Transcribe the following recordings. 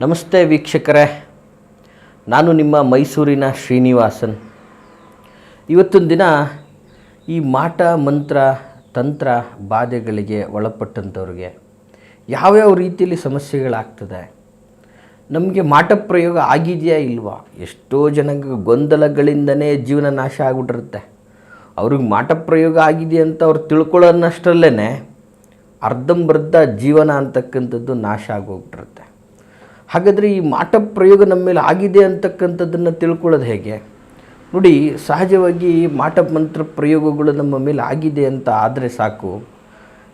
ನಮಸ್ತೆ ವೀಕ್ಷಕರೇ, ನಾನು ನಿಮ್ಮ ಮೈಸೂರಿನ ಶ್ರೀನಿವಾಸನ್. ಇವತ್ತೊಂದು ದಿನ ಈ ಮಾಟ ಮಂತ್ರ ತಂತ್ರ ಬಾಧೆಗಳಿಗೆ ಒಳಪಟ್ಟಂಥವ್ರಿಗೆ ಯಾವ್ಯಾವ ರೀತಿಯಲ್ಲಿ ಸಮಸ್ಯೆಗಳಾಗ್ತದೆ, ನಮಗೆ ಮಾಟ ಪ್ರಯೋಗ ಆಗಿದೆಯಾ ಇಲ್ವಾ, ಎಷ್ಟೋ ಜನಕ್ಕೆ ಗೊಂದಲಗಳಿಂದನೇ ಜೀವನ ನಾಶ ಆಗಿಬಿಟ್ಟಿರುತ್ತೆ. ಅವ್ರಿಗೆ ಮಾಟ ಪ್ರಯೋಗ ಆಗಿದೆ ಅಂತ ಅವ್ರು ತಿಳ್ಕೊಳ್ಳೋನ್ನಷ್ಟರಲ್ಲೇ ಅರ್ಧಂಬರ್ಧ ಜೀವನ ಅಂತಕ್ಕಂಥದ್ದು ನಾಶ ಆಗೋಗ್ಬಿಟ್ಟಿರುತ್ತೆ. ಹಾಗಾದರೆ ಈ ಮಾಟ ಪ್ರಯೋಗ ನಮ್ಮ ಮೇಲೆ ಆಗಿದೆ ಅಂತಕ್ಕಂಥದ್ದನ್ನು ತಿಳ್ಕೊಳ್ಳೋದು ಹೇಗೆ? ನೋಡಿ, ಸಹಜವಾಗಿ ಮಾಟ ಮಂತ್ರ ಪ್ರಯೋಗಗಳು ನಮ್ಮ ಮೇಲೆ ಆಗಿದೆ ಅಂತ ಆದರೆ ಸಾಕು.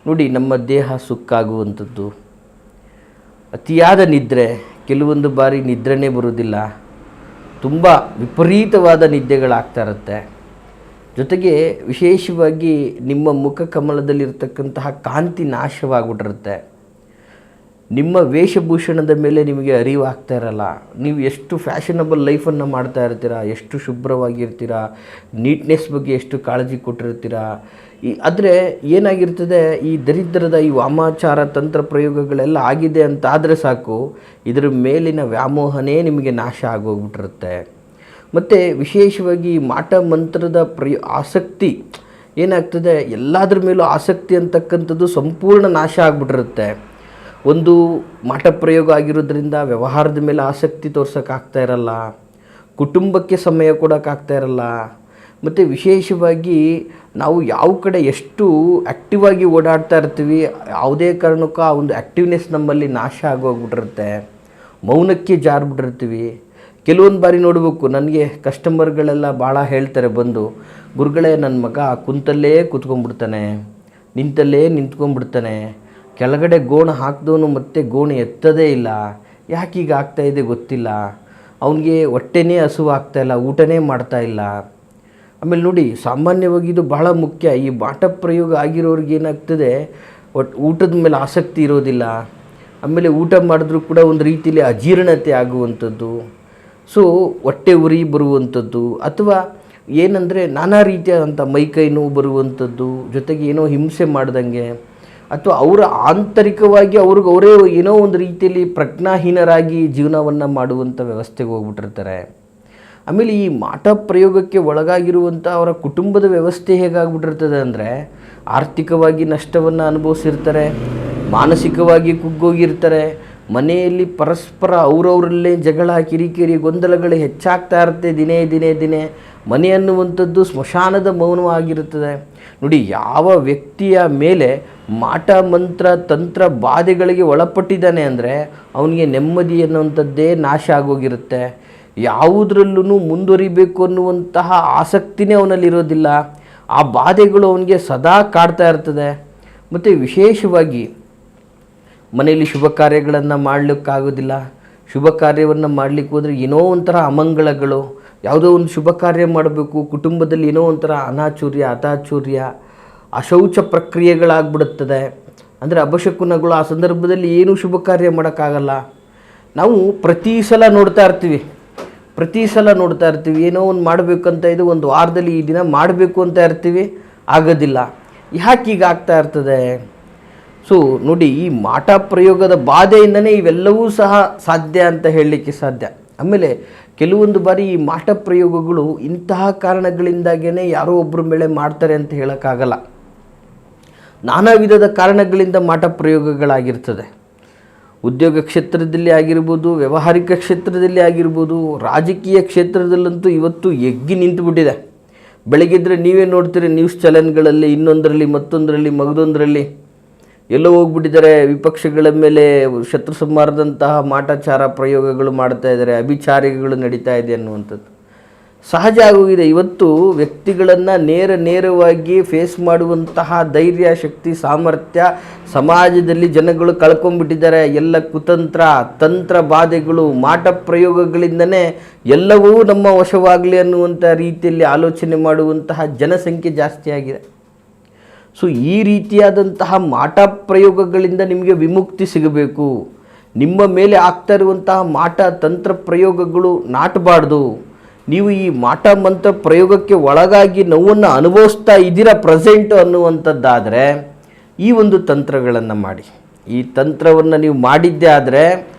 ನೋಡಿ, ನಮ್ಮ ದೇಹ ಸುಕ್ಕಾಗುವಂಥದ್ದು, ಅತಿಯಾದ ನಿದ್ರೆ, ಕೆಲವೊಂದು ಬಾರಿ ನಿದ್ರೆನೇ ಬರೋದಿಲ್ಲ, ತುಂಬ ವಿಪರೀತವಾದ ನಿದ್ದೆಗಳಾಗ್ತಾ ಇರುತ್ತೆ. ಜೊತೆಗೆ ವಿಶೇಷವಾಗಿ ನಿಮ್ಮ ಮುಖ ಕಮಲದಲ್ಲಿರ್ತಕ್ಕಂತಹ ಕಾಂತಿ ನಾಶವಾಗಿಬಿಟ್ಟಿರುತ್ತೆ. ನಿಮ್ಮ ವೇಷಭೂಷಣದ ಮೇಲೆ ನಿಮಗೆ ಅರಿವಾಗ್ತಾ ಇರಲ್ಲ. ನೀವು ಎಷ್ಟು ಫ್ಯಾಷನಬಲ್ ಲೈಫನ್ನು ಮಾಡ್ತಾ ಇರ್ತೀರಾ, ಎಷ್ಟು ಶುಭ್ರವಾಗಿರ್ತೀರಾ, ನೀಟ್ನೆಸ್ ಬಗ್ಗೆ ಎಷ್ಟು ಕಾಳಜಿ ಕೊಟ್ಟಿರ್ತೀರಾ. ಆದರೆ ಏನಾಗಿರ್ತದೆ, ಈ ದರಿದ್ರದ ಈ ವಾಮಾಚಾರ ತಂತ್ರ ಪ್ರಯೋಗಗಳೆಲ್ಲ ಆಗಿದೆ ಅಂತ ಆದರೆ ಸಾಕು, ಇದರ ಮೇಲಿನ ವ್ಯಾಮೋಹನೇ ನಿಮಗೆ ನಾಶ ಆಗೋಗ್ಬಿಟ್ಟಿರುತ್ತೆ. ಮತ್ತು ವಿಶೇಷವಾಗಿ ಮಾಟ ಮಂತ್ರದ ಆಸಕ್ತಿ ಏನಾಗ್ತದೆ, ಎಲ್ಲದ್ರ ಮೇಲೂ ಆಸಕ್ತಿ ಅಂತಕ್ಕಂಥದ್ದು ಸಂಪೂರ್ಣ ನಾಶ ಆಗಿಬಿಟ್ಟಿರುತ್ತೆ. ಒಂದು ಮಾಟ ಪ್ರಯೋಗ ಆಗಿರೋದ್ರಿಂದ ವ್ಯವಹಾರದ ಮೇಲೆ ಆಸಕ್ತಿ ತೋರ್ಸೋಕ್ಕಾಗ್ತಾ ಇರಲ್ಲ, ಕುಟುಂಬಕ್ಕೆ ಸಮಯ ಕೊಡೋಕ್ಕಾಗ್ತಾ ಇರಲ್ಲ. ಮತ್ತು ವಿಶೇಷವಾಗಿ ನಾವು ಯಾವ ಕಡೆ ಎಷ್ಟು ಆ್ಯಕ್ಟಿವ್ ಆಗಿ ಓಡಾಡ್ತಾ ಇರ್ತೀವಿ, ಯಾವುದೇ ಕಾರಣಕ್ಕೂ ಆ ಒಂದು ಆ್ಯಕ್ಟಿವ್ನೆಸ್ ನಮ್ಮಲ್ಲಿ ನಾಶ ಆಗೋಗ್ಬಿಟ್ಟಿರುತ್ತೆ. ಮೌನಕ್ಕೆ ಜಾರ್ಬಿಟ್ಟಿರ್ತೀವಿ. ಕೆಲವೊಂದು ಬಾರಿ ನೋಡಬೇಕು, ನನಗೆ ಕಸ್ಟಮರ್ಗಳೆಲ್ಲ ಭಾಳ ಹೇಳ್ತಾರೆ ಬಂದು, ಗುರುಗಳೇ ನನ್ನ ಮಗ ಕುಂತಲ್ಲೇ ಕೂತ್ಕೊಂಡ್ಬಿಡ್ತಾನೆ, ನಿಂತಲ್ಲೇ ನಿಂತ್ಕೊಂಡ್ಬಿಡ್ತಾನೆ, ಕೆಳಗಡೆ ಗೋಣು ಹಾಕಿದವನು ಮತ್ತೆ ಗೋಣು ಎತ್ತದೇ ಇಲ್ಲ, ಯಾಕೆ ಈಗ ಆಗ್ತಾಯಿದೆ ಗೊತ್ತಿಲ್ಲ, ಅವನಿಗೆ ಹೊಟ್ಟೆನೇ ಹಸುವಾಗ್ತಾಯಿಲ್ಲ, ಊಟನೇ ಮಾಡ್ತಾಯಿಲ್ಲ. ಆಮೇಲೆ ನೋಡಿ, ಸಾಮಾನ್ಯವಾಗಿ ಇದು ಬಹಳ ಮುಖ್ಯ. ಈ ಮಾಟ ಪ್ರಯೋಗ ಆಗಿರೋರಿಗೆ ಏನಾಗ್ತದೆ, ಊಟದ ಮೇಲೆ ಆಸಕ್ತಿ ಇರೋದಿಲ್ಲ. ಆಮೇಲೆ ಊಟ ಮಾಡಿದ್ರೂ ಕೂಡ ಒಂದು ರೀತಿಯಲ್ಲಿ ಅಜೀರ್ಣತೆ ಆಗುವಂಥದ್ದು, ಸೊ ಹೊಟ್ಟೆ ಉರಿ ಬರುವಂಥದ್ದು, ಅಥವಾ ಏನಂದರೆ ನಾನಾ ರೀತಿಯಾದಂಥ ಮೈಕೈ ನೋವು ಬರುವಂಥದ್ದು, ಜೊತೆಗೆ ಏನೋ ಹಿಂಸೆ ಮಾಡ್ದಂಗೆ, ಅಥವಾ ಅವರ ಆಂತರಿಕವಾಗಿ ಅವರೇ ಏನೋ ಒಂದು ರೀತಿಯಲ್ಲಿ ಪ್ರಜ್ಞಾಹೀನರಾಗಿ ಜೀವನವನ್ನು ಮಾಡುವಂಥ ವ್ಯವಸ್ಥೆಗೆ ಹೋಗ್ಬಿಟ್ಟಿರ್ತಾರೆ. ಆಮೇಲೆ ಈ ಮಾಟ ಪ್ರಯೋಗಕ್ಕೆ ಒಳಗಾಗಿರುವಂಥ ಅವರ ಕುಟುಂಬದ ವ್ಯವಸ್ಥೆ ಹೇಗಾಗ್ಬಿಟ್ಟಿರ್ತದೆ ಅಂದರೆ, ಆರ್ಥಿಕವಾಗಿ ನಷ್ಟವನ್ನು ಅನುಭವಿಸಿರ್ತಾರೆ, ಮಾನಸಿಕವಾಗಿ ಕುಗ್ಗೋಗಿರ್ತಾರೆ, ಮನೆಯಲ್ಲಿ ಪರಸ್ಪರ ಅವರವರಲ್ಲೇ ಜಗಳ, ಕಿರಿಕಿರಿ, ಗೊಂದಲಗಳು ಹೆಚ್ಚಾಗ್ತಾ ಇರುತ್ತೆ. ದಿನೇ ಮನೆ ಅನ್ನುವಂಥದ್ದು ಸ್ಮಶಾನದ ಮೌನವಾಗಿರುತ್ತದೆ. ನೋಡಿ, ಯಾವ ವ್ಯಕ್ತಿಯ ಮೇಲೆ ಮಾಟ ಮಂತ್ರ ತಂತ್ರ ಬಾಧೆಗಳಿಗೆ ಒಳಪಟ್ಟಿದ್ದಾನೆ ಅಂದರೆ ಅವನಿಗೆ ನೆಮ್ಮದಿ ಅನ್ನುವಂಥದ್ದೇ ನಾಶ ಆಗೋಗಿರುತ್ತೆ. ಯಾವುದರಲ್ಲೂ ಮುಂದುವರಿಬೇಕು ಅನ್ನುವಂತಹ ಆಸಕ್ತಿನೇ ಅವನಲ್ಲಿರೋದಿಲ್ಲ. ಆ ಬಾಧೆಗಳು ಅವನಿಗೆ ಸದಾ ಕಾಡ್ತಾ ಇರ್ತದೆ. ಮತ್ತು ವಿಶೇಷವಾಗಿ ಮನೆಯಲ್ಲಿ ಶುಭ ಕಾರ್ಯಗಳನ್ನು ಮಾಡಲಿಕ್ಕಾಗೋದಿಲ್ಲ. ಶುಭ ಕಾರ್ಯವನ್ನು ಮಾಡಲಿಕ್ಕೆ ಹೋದರೆ ಏನೋ ಒಂಥರ ಅಮಂಗಳಗಳು, ಯಾವುದೋ ಒಂದು ಶುಭ ಕಾರ್ಯ ಮಾಡಬೇಕು, ಕುಟುಂಬದಲ್ಲಿ ಏನೋ ಒಂಥರ ಅನಾಚೂರ್ಯ, ಅತಾಚೂರ್ಯ, ಅಶೌಚ ಪ್ರಕ್ರಿಯೆಗಳಾಗ್ಬಿಡುತ್ತದೆ. ಅಂದರೆ ಅಪಶಕುನಗಳು. ಆ ಸಂದರ್ಭದಲ್ಲಿ ಏನೂ ಶುಭ ಕಾರ್ಯ ಮಾಡೋಕ್ಕಾಗಲ್ಲ. ನಾವು ಪ್ರತಿ ಸಲ ನೋಡ್ತಾ ಇರ್ತೀವಿ, ಏನೋ ಒಂದು ಮಾಡಬೇಕಂತ ಇದು ಒಂದು ವಾರದಲ್ಲಿ ಈ ದಿನ ಮಾಡಬೇಕು ಅಂತ ಇರ್ತೀವಿ, ಆಗೋದಿಲ್ಲ. ಯಾಕೆ ಈಗ ಆಗ್ತಾ ಇರ್ತದೆ? ಸೊ ನೋಡಿ, ಈ ಮಾಟ ಪ್ರಯೋಗದ ಬಾಧೆಯಿಂದನೇ ಇವೆಲ್ಲವೂ ಸಹ ಸಾಧ್ಯ ಅಂತ ಹೇಳಲಿಕ್ಕೆ ಸಾಧ್ಯ. ಆಮೇಲೆ ಕೆಲವೊಂದು ಬಾರಿ ಈ ಮಾಟ ಪ್ರಯೋಗಗಳು ಇಂತಹ ಕಾರಣಗಳಿಂದಾಗೇ ಯಾರೋ ಒಬ್ಬರ ಮೇಲೆ ಮಾಡ್ತಾರೆ ಅಂತ ಹೇಳೋಕ್ಕಾಗಲ್ಲ. ನಾನಾ ವಿಧದ ಕಾರಣಗಳಿಂದ ಮಾಟ ಪ್ರಯೋಗಗಳಾಗಿರ್ತದೆ. ಉದ್ಯೋಗ ಕ್ಷೇತ್ರದಲ್ಲಿ ಆಗಿರ್ಬೋದು, ವ್ಯಾವಹಾರಿಕ ಕ್ಷೇತ್ರದಲ್ಲಿ ಆಗಿರ್ಬೋದು, ರಾಜಕೀಯ ಕ್ಷೇತ್ರದಲ್ಲಂತೂ ಇವತ್ತು ಎಗ್ಗಿ ನಿಂತುಬಿಟ್ಟಿದೆ. ಬೆಳಗ್ಗೆದ್ರೆ ನೀವೇ ನೋಡ್ತೀರಿ ನ್ಯೂಸ್ ಚಾನೆಲ್ಗಳಲ್ಲಿ, ಇನ್ನೊಂದರಲ್ಲಿ ಮತ್ತೊಂದರಲ್ಲಿ ಮಗದೊಂದರಲ್ಲಿ ಎಲ್ಲೋ ಹೋಗ್ಬಿಟ್ಟಿದ್ದಾರೆ. ವಿಪಕ್ಷಗಳ ಮೇಲೆ ಶತ್ರು ಸಂಹಾರದಂತಹ ಮಾಟಾಚಾರ ಪ್ರಯೋಗಗಳು ಮಾಡ್ತಾ ಇದ್ದಾರೆ, ಅಭಿಚಾರಿಗಳು ನಡೀತಾ ಇದೆ ಅನ್ನುವಂಥದ್ದು ಸಹಜ ಆಗೋಗಿದೆ. ಇವತ್ತು ವ್ಯಕ್ತಿಗಳನ್ನು ನೇರವಾಗಿ ಫೇಸ್ ಮಾಡುವಂತಹ ಧೈರ್ಯ, ಶಕ್ತಿ, ಸಾಮರ್ಥ್ಯ ಸಮಾಜದಲ್ಲಿ ಜನಗಳು ಕಳ್ಕೊಂಡ್ಬಿಟ್ಟಿದ್ದಾರೆ. ಎಲ್ಲ ಕುತಂತ್ರ, ತಂತ್ರ ಬಾಧೆಗಳು, ಮಾಟ ಪ್ರಯೋಗಗಳಿಂದನೇ ಎಲ್ಲವೂ ನಮ್ಮ ವಶವಾಗಲಿ ಅನ್ನುವಂಥ ರೀತಿಯಲ್ಲಿ ಆಲೋಚನೆ ಮಾಡುವಂತಹ ಜನಸಂಖ್ಯೆ ಜಾಸ್ತಿ ಆಗಿದೆ. ಸೊ ಈ ರೀತಿಯಾದಂತಹ ಮಾಟ ಪ್ರಯೋಗಗಳಿಂದ ನಿಮಗೆ ವಿಮುಕ್ತಿ ಸಿಗಬೇಕು. ನಿಮ್ಮ ಮೇಲೆ ಆಗ್ತಾ ಇರುವಂತಹ ಮಾಟ ತಂತ್ರ ಪ್ರಯೋಗಗಳು ನಾಟಬಾರ್ದು. ನೀವು ಈ ಮಾಟ ಮಂತ್ರ ಪ್ರಯೋಗಕ್ಕೆ ಒಳಗಾಗಿ ನೋವನ್ನು ಅನುಭವಿಸ್ತಾ ಇದ್ದೀರಾ ಪ್ರೆಸೆಂಟು ಅನ್ನುವಂಥದ್ದಾದರೆ ಈ ಒಂದು ತಂತ್ರಗಳನ್ನು ಮಾಡಿ. ಈ ತಂತ್ರವನ್ನು ನೀವು ಮಾಡಿದ್ದೇ ಆದರೆ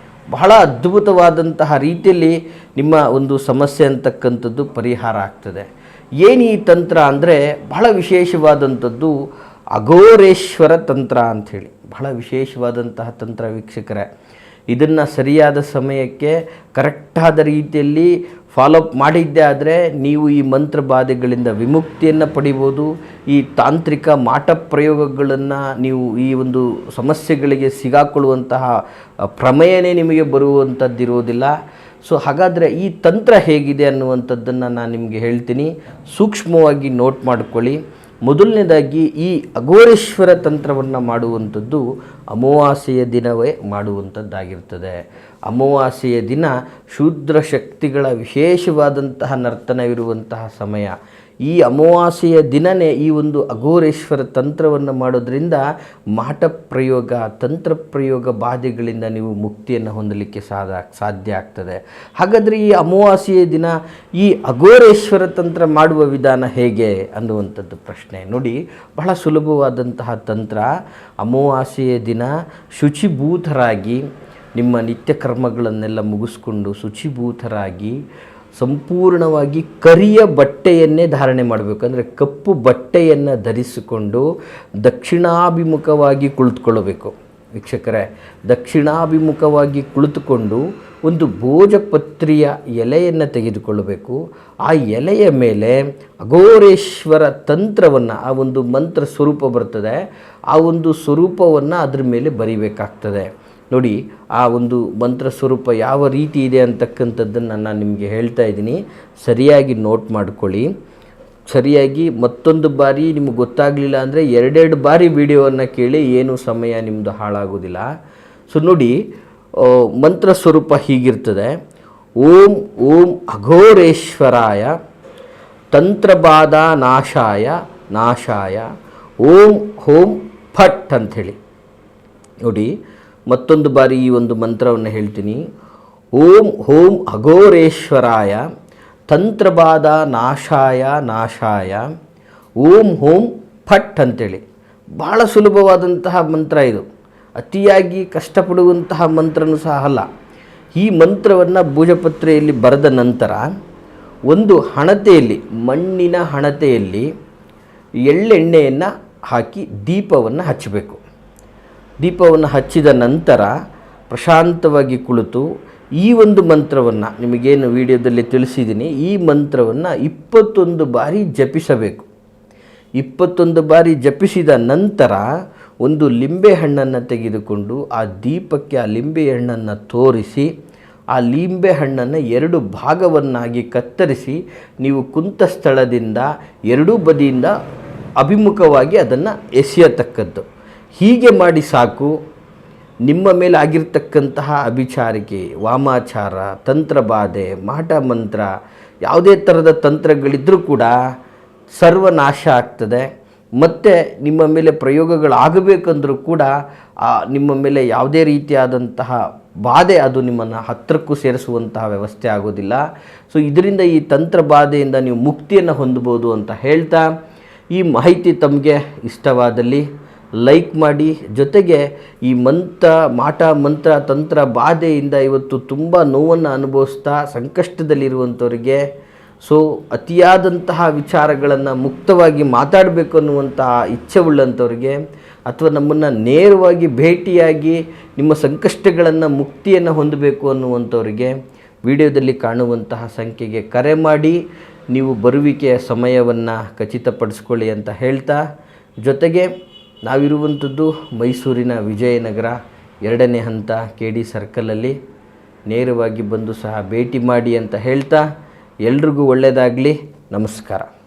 ಬಹಳ ಅದ್ಭುತವಾದಂತಹ ರೀತಿಯಲ್ಲಿ ನಿಮ್ಮ ಒಂದು ಸಮಸ್ಯೆ ಅಂತಕ್ಕಂಥದ್ದು ಪರಿಹಾರ ಆಗ್ತದೆ. ಏನು ಈ ತಂತ್ರ ಅಂದರೆ ಬಹಳ ವಿಶೇಷವಾದಂಥದ್ದು ಅಘೋರೇಶ್ವರ ತಂತ್ರ ಅಂಥೇಳಿ, ಬಹಳ ವಿಶೇಷವಾದಂತಹ ತಂತ್ರ ವೀಕ್ಷಕರೇ. ಇದನ್ನು ಸರಿಯಾದ ಸಮಯಕ್ಕೆ ಕರೆಕ್ಟಾದ ರೀತಿಯಲ್ಲಿ ಫಾಲೋಅಪ್ ಮಾಡಿದ್ದೇ ಆದರೆ ನೀವು ಈ ಮಂತ್ರ ಬಾಧೆಗಳಿಂದ ವಿಮುಕ್ತಿಯನ್ನು ಪಡಿಬೋದು. ಈ ತಾಂತ್ರಿಕ ಮಾಟ ಪ್ರಯೋಗಗಳನ್ನು ನೀವು ಈ ಒಂದು ಸಮಸ್ಯೆಗಳಿಗೆ ಸಿಗಾಕೊಳ್ಳುವಂತಹ ಪ್ರಮೇಯನೇ ನಿಮಗೆ ಬರುವಂಥದ್ದಿರೋದಿಲ್ಲ. ಸೊ ಹಾಗಾದರೆ ಈ ತಂತ್ರ ಹೇಗಿದೆ ಅನ್ನುವಂಥದ್ದನ್ನು ನಾನು ನಿಮಗೆ ಹೇಳ್ತೀನಿ, ಸೂಕ್ಷ್ಮವಾಗಿ ನೋಟ್ ಮಾಡಿಕೊಳ್ಳಿ. ಮೊದಲನೇದಾಗಿ ಈ ಅಘೋರೇಶ್ವರ ತಂತ್ರವನ್ನು ಮಾಡುವಂಥದ್ದು ಅಮಾವಾಸ್ಯೆಯ ದಿನವೇ ಮಾಡುವಂಥದ್ದಾಗಿರ್ತದೆ. ಅಮಾವಾಸ್ಯೆಯ ದಿನ ಶೂದ್ರ ಶಕ್ತಿಗಳ ವಿಶೇಷವಾದಂತಹ ನರ್ತನವಿರುವಂತಹ ಸಮಯ. ಈ ಅಮಾವಾಸ್ಯೆಯ ದಿನವೇ ಈ ಒಂದು ಅಘೋರೇಶ್ವರ ತಂತ್ರವನ್ನು ಮಾಡೋದ್ರಿಂದ ಮಾಟ ಪ್ರಯೋಗ, ತಂತ್ರ ಪ್ರಯೋಗ ಬಾಧೆಗಳಿಂದ ನೀವು ಮುಕ್ತಿಯನ್ನು ಹೊಂದಲಿಕ್ಕೆ ಸಾಧ್ಯ ಆಗ್ತದೆ. ಹಾಗಾದರೆ ಈ ಅಮಾವಾಸ್ಯೆಯ ದಿನ ಈ ಅಘೋರೇಶ್ವರ ತಂತ್ರ ಮಾಡುವ ವಿಧಾನ ಹೇಗೆ ಅನ್ನುವಂಥದ್ದು ಪ್ರಶ್ನೆ. ನೋಡಿ, ಬಹಳ ಸುಲಭವಾದಂತಹ ತಂತ್ರ. ಅಮಾವಾಸ್ಯೆಯ ದಿನ ಶುಚಿಭೂತರಾಗಿ ನಿಮ್ಮ ನಿತ್ಯ ಕರ್ಮಗಳನ್ನೆಲ್ಲ ಮುಗಿಸ್ಕೊಂಡು ಶುಚಿಭೂತರಾಗಿ ಸಂಪೂರ್ಣವಾಗಿ ಕರಿಯ ಬಟ್ಟೆಯನ್ನೇ ಧಾರಣೆ ಮಾಡಬೇಕು. ಅಂದರೆ ಕಪ್ಪು ಬಟ್ಟೆಯನ್ನು ಧರಿಸಿಕೊಂಡು ದಕ್ಷಿಣಾಭಿಮುಖವಾಗಿ ಕುಳಿತುಕೊಳ್ಳಬೇಕು. ವೀಕ್ಷಕರೇ, ದಕ್ಷಿಣಾಭಿಮುಖವಾಗಿ ಕುಳಿತುಕೊಂಡು ಒಂದು ಭೋಜಪತ್ರಿಯ ಎಲೆಯನ್ನು ತೆಗೆದುಕೊಳ್ಳಬೇಕು. ಆ ಎಲೆಯ ಮೇಲೆ ಅಘೋರೇಶ್ವರ ತಂತ್ರವನ್ನು, ಆ ಒಂದು ಮಂತ್ರ ಸ್ವರೂಪ ಬರ್ತದೆ, ಆ ಒಂದು ಸ್ವರೂಪವನ್ನು ಅದ್ರ ಮೇಲೆ ಬರಿಬೇಕಾಗ್ತದೆ. ನೋಡಿ, ಆ ಒಂದು ಮಂತ್ರ ಸ್ವರೂಪ ಯಾವ ರೀತಿ ಇದೆ ಅಂತಕ್ಕಂಥದ್ದನ್ನು ನಾನು ನಿಮಗೆ ಹೇಳ್ತಾ ಇದ್ದೀನಿ, ಸರಿಯಾಗಿ ನೋಟ್ ಮಾಡ್ಕೊಳ್ಳಿ. ಸರಿಯಾಗಿ ಮತ್ತೊಂದು ಬಾರಿ ನಿಮಗೆ ಗೊತ್ತಾಗಲಿಲ್ಲ ಅಂದರೆ 2 ಬಾರಿ ವಿಡಿಯೋವನ್ನು ಕೇಳಿ, ಏನು ಸಮಯ ನಿಮ್ಮದು ಹಾಳಾಗೋದಿಲ್ಲ. ಸೊ ನೋಡಿ, ಮಂತ್ರ ಸ್ವರೂಪ ಹೀಗಿರ್ತದೆ. ಓಂ ಓಂ ಅಘೋರೇಶ್ವರಾಯ ತಂತ್ರಬಾಧ ನಾಶಾಯ ನಾಶಾಯ ಓಂ ಹೋಂ ಫಟ್ ಅಂಥೇಳಿ. ನೋಡಿ, ಮತ್ತೊಂದು ಬಾರಿ ಈ ಒಂದು ಮಂತ್ರವನ್ನು ಹೇಳ್ತೀನಿ. ಓಂ ಹೋಂ ಅಘೋರೇಶ್ವರಾಯ ತಂತ್ರಬಾಧ ನಾಶಾಯ ನಾಶಾಯ ಓಂ ಹೋಂ ಫಟ್ ಅಂಥೇಳಿ. ಬಹಳ ಸುಲಭವಾದಂತಹ ಮಂತ್ರ ಇದು, ಅತಿಯಾಗಿ ಕಷ್ಟಪಡುವಂತಹ ಮಂತ್ರನೂ ಸಹ ಅಲ್ಲ. ಈ ಮಂತ್ರವನ್ನು ಭೋಜಪತ್ರೆಯಲ್ಲಿ ಬರೆದ ನಂತರ ಒಂದು ಹಣತೆಯಲ್ಲಿ, ಮಣ್ಣಿನ ಹಣತೆಯಲ್ಲಿ ಎಳ್ಳೆಣ್ಣೆಯನ್ನು ಹಾಕಿ ದೀಪವನ್ನು ಹಚ್ಚಬೇಕು. ದೀಪವನ್ನು ಹಚ್ಚಿದ ನಂತರ ಪ್ರಶಾಂತವಾಗಿ ಕುಳಿತು ಈ ಒಂದು ಮಂತ್ರವನ್ನು, ನಿಮಗೇನು ವಿಡಿಯೋದಲ್ಲಿ ತಿಳಿಸಿದ್ದೀನಿ, ಈ ಮಂತ್ರವನ್ನು 21 ಬಾರಿ ಜಪಿಸಬೇಕು. 21 ಬಾರಿ ಜಪಿಸಿದ ನಂತರ ಒಂದು ಲಿಂಬೆಹಣ್ಣನ್ನು ತೆಗೆದುಕೊಂಡು ಆ ದೀಪಕ್ಕೆ ಆ ಲಿಂಬೆಹಣ್ಣನ್ನು ತೋರಿಸಿ, ಆ ಲಿಂಬೆಹಣ್ಣನ್ನು 2 ಭಾಗವನ್ನಾಗಿ ಕತ್ತರಿಸಿ ನೀವು ಕುಂತ ಸ್ಥಳದಿಂದ 2 ಬದಿಯಿಂದ ಅಭಿಮುಖವಾಗಿ ಅದನ್ನು ಎಸೆಯತಕ್ಕದ್ದು. ಹೀಗೆ ಮಾಡಿ ಸಾಕು. ನಿಮ್ಮ ಮೇಲೆ ಆಗಿರ್ತಕ್ಕಂತಹ ಅಭಿಚಾರಿಕೆ, ವಾಮಾಚಾರ, ತಂತ್ರಬಾಧೆ, ಮಾಟ ಮಂತ್ರ, ಯಾವುದೇ ಥರದ ತಂತ್ರಗಳಿದ್ದರೂ ಕೂಡ ಸರ್ವನಾಶ ಆಗ್ತದೆ. ಮತ್ತು ನಿಮ್ಮ ಮೇಲೆ ಪ್ರಯೋಗಗಳಾಗಬೇಕಂದ್ರೂ ಕೂಡ ನಿಮ್ಮ ಮೇಲೆ ಯಾವುದೇ ರೀತಿಯಾದಂತಹ ಬಾಧೆ ಅದು ನಿಮ್ಮನ್ನು ಹತ್ತಿರಕ್ಕೂ ಸೇರಿಸುವಂತಹ ವ್ಯವಸ್ಥೆ ಆಗೋದಿಲ್ಲ. ಸೊ ಇದರಿಂದ ಈ ತಂತ್ರ ಬಾಧೆಯಿಂದ ನೀವು ಮುಕ್ತಿಯನ್ನು ಹೊಂದಬಹುದು ಅಂತ ಹೇಳ್ತಾ, ಈ ಮಾಹಿತಿ ತಮಗೆ ಇಷ್ಟವಾದಲ್ಲಿ ಲೈಕ್ ಮಾಡಿ. ಜೊತೆಗೆ ಈ ಮಾಟ ಮಂತ್ರ ತಂತ್ರ ಬಾಧೆಯಿಂದ ಇವತ್ತು ತುಂಬ ನೋವನ್ನು ಅನುಭವಿಸ್ತಾ ಸಂಕಷ್ಟದಲ್ಲಿರುವಂಥವ್ರಿಗೆ, ಸೊ ಅತಿಯಾದಂತಹ ವಿಚಾರಗಳನ್ನು ಮುಕ್ತವಾಗಿ ಮಾತಾಡಬೇಕು ಅನ್ನುವಂತಹ ಇಚ್ಛೆ ಉಳ್ಳಂಥವ್ರಿಗೆ, ಅಥವಾ ನಮ್ಮನ್ನು ನೇರವಾಗಿ ಭೇಟಿಯಾಗಿ ನಿಮ್ಮ ಸಂಕಷ್ಟಗಳನ್ನು ಮುಕ್ತಿಯನ್ನು ಹೊಂದಬೇಕು ಅನ್ನುವಂಥವ್ರಿಗೆ ವಿಡಿಯೋದಲ್ಲಿ ಕಾಣುವಂತಹ ಸಂಖ್ಯೆಗೆ ಕರೆ ಮಾಡಿ ನೀವು ಬರುವಿಕೆಯ ಸಮಯವನ್ನು ಖಚಿತಪಡಿಸ್ಕೊಳ್ಳಿ ಅಂತ ಹೇಳ್ತಾ, ಜೊತೆಗೆ ನಾವಿರುವಂಥದ್ದು ಮೈಸೂರಿನ ವಿಜಯನಗರ 2ನೇ ಹಂತ KD ಸರ್ಕಲಲ್ಲಿ. ನೇರವಾಗಿ ಬಂದು ಸಹ ಭೇಟಿ ಮಾಡಿ ಅಂತ ಹೇಳ್ತಾ, ಎಲ್ರಿಗೂ ಒಳ್ಳೆಯದಾಗಲಿ. ನಮಸ್ಕಾರ.